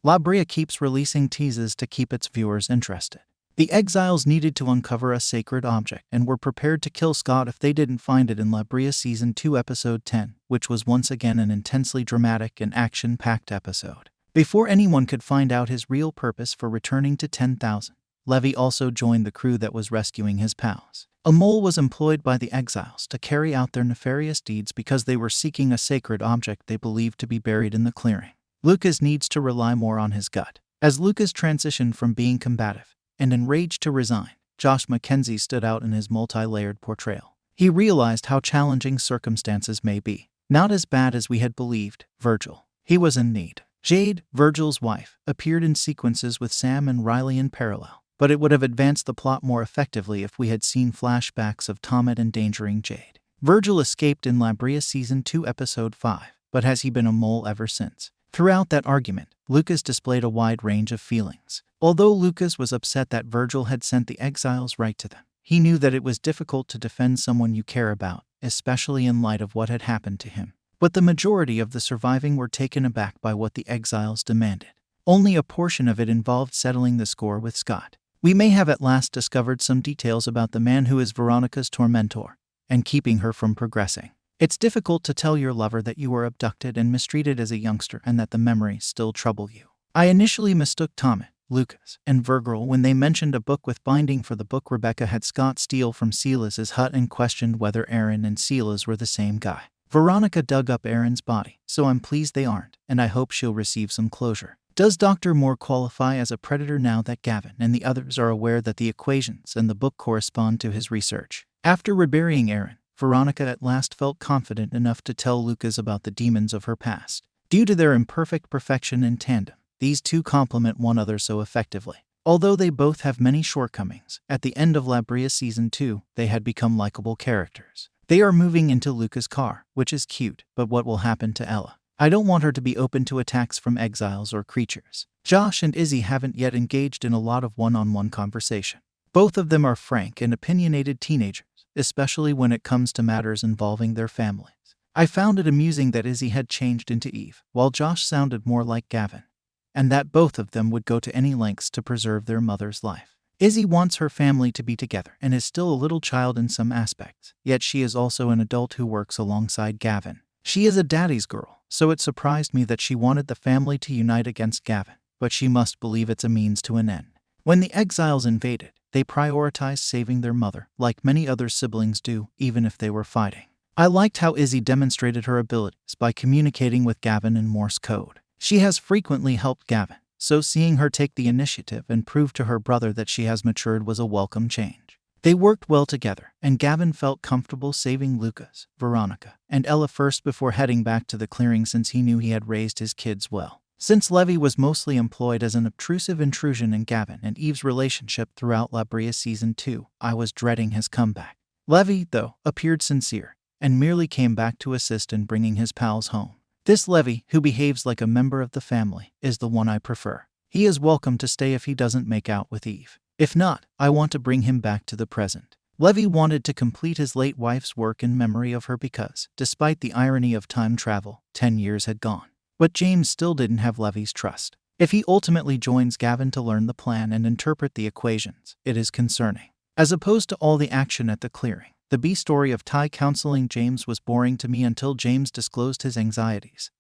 Brea keeps releasing teases to keep its viewers interested. The Exiles needed to uncover a sacred object and were prepared to kill Scott if they didn't find it in Brea Season 2 Episode 10, which was once again an intensely dramatic and action-packed episode. Before anyone could find out his real purpose for returning to 10,000, Levi also joined the crew that was rescuing his pals. A mole was employed by the Exiles to carry out their nefarious deeds because they were seeking a sacred object they believed to be buried in the clearing. Lucas needs to rely more on his gut. As Lucas transitioned from being combative and enraged to resign, Josh Mackenzie stood out in his multi-layered portrayal. He realized how challenging circumstances may be. Not as bad as we had believed, Virgil. He was in need. Jade, Virgil's wife, appeared in sequences with Sam and Riley in parallel, but it would have advanced the plot more effectively if we had seen flashbacks of Tomet endangering Jade. Virgil escaped in Brea Season 2 Episode 5, but has he been a mole ever since? Throughout that argument, Lucas displayed a wide range of feelings. Although Lucas was upset that Virgil had sent the Exiles right to them, he knew that it was difficult to defend someone you care about, especially in light of what had happened to him. But the majority of the surviving were taken aback by what the Exiles demanded. Only a portion of it involved settling the score with Scott. We may have at last discovered some details about the man who is Veronica's tormentor, and keeping her from progressing. It's difficult to tell your lover that you were abducted and mistreated as a youngster and that the memories still trouble you. I initially mistook Tomet, Lucas, and Virgil when they mentioned a book with binding for the book Rebecca had Scott steal from Silas's hut and questioned whether Aaron and Silas were the same guy. Veronica dug up Aaron's body, so I'm pleased they aren't, and I hope she'll receive some closure. Does Dr. Moore qualify as a predator now that Gavin and the others are aware that the equations in the book correspond to his research? After reburying Aaron, Veronica at last felt confident enough to tell Lucas about the demons of her past. Due to their imperfect perfection in tandem, these two complement one another so effectively. Although they both have many shortcomings, at the end of Brea Season 2, they had become likable characters. They are moving into Luca's car, which is cute, but what will happen to Ella? I don't want her to be open to attacks from exiles or creatures. Josh and Izzy haven't yet engaged in a lot of one-on-one conversation. Both of them are frank and opinionated teenagers, especially when it comes to matters involving their families. I found it amusing that Izzy had changed into Eve, while Josh sounded more like Gavin, and that both of them would go to any lengths to preserve their mother's life. Izzy wants her family to be together and is still a little child in some aspects, yet she is also an adult who works alongside Gavin. She is a daddy's girl, so it surprised me that she wanted the family to unite against Gavin, but she must believe it's a means to an end. When the Exiles invaded, they prioritized saving their mother, like many other siblings do, even if they were fighting. I liked how Izzy demonstrated her abilities by communicating with Gavin in Morse code. She has frequently helped Gavin, so seeing her take the initiative and prove to her brother that she has matured was a welcome change. They worked well together, and Gavin felt comfortable saving Lucas, Veronica, and Ella first before heading back to the clearing since he knew he had raised his kids well. Since Levi was mostly employed as an obtrusive intrusion in Gavin and Eve's relationship throughout Brea Season 2, I was dreading his comeback. Levi, though, appeared sincere, and merely came back to assist in bringing his pals home. This Levi, who behaves like a member of the family, is the one I prefer. He is welcome to stay if he doesn't make out with Eve. If not, I want to bring him back to the present. Levi wanted to complete his late wife's work in memory of her because, despite the irony of time travel, 10 years had gone. But James still didn't have Levi's trust. If he ultimately joins Gavin to learn the plan and interpret the equations, it is concerning. As opposed to all the action at the clearing, the B story of Ty counseling James was boring to me until James disclosed his anxieties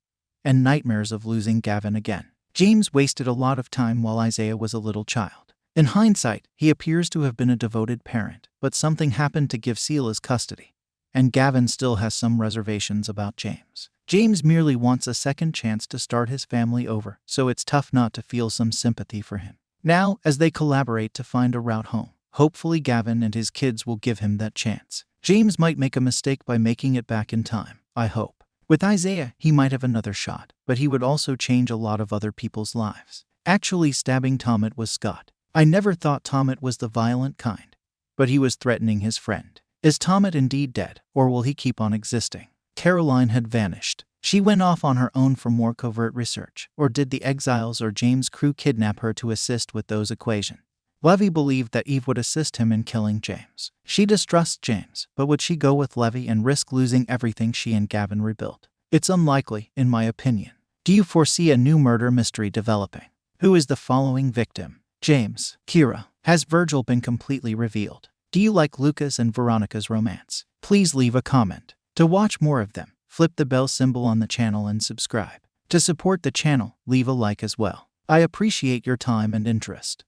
and nightmares of losing Gavin again. James wasted a lot of time while Isaiah was a little child. In hindsight, he appears to have been a devoted parent, but something happened to give Silas custody, and Gavin still has some reservations about James. James merely wants a second chance to start his family over, so it's tough not to feel some sympathy for him. Now, as they collaborate to find a route home, hopefully Gavin and his kids will give him that chance. James might make a mistake by making it back in time, I hope. With Isaiah, he might have another shot, but he would also change a lot of other people's lives. Actually, stabbing Tomet was Scott. I never thought Tomet was the violent kind, but he was threatening his friend. Is Tomet indeed dead, or will he keep on existing? Caroline had vanished. She went off on her own for more covert research, or did the Exiles or James' crew kidnap her to assist with those equations? Levi believed that Eve would assist him in killing James. She distrusts James, but would she go with Levi and risk losing everything she and Gavin rebuilt? It's unlikely, in my opinion. Do you foresee a new murder mystery developing? Who is the following victim? James. Kira. Has Virgil been completely revealed? Do you like Lucas and Veronica's romance? Please leave a comment. To watch more of them, flip the bell symbol on the channel and subscribe. To support the channel, leave a like as well. I appreciate your time and interest.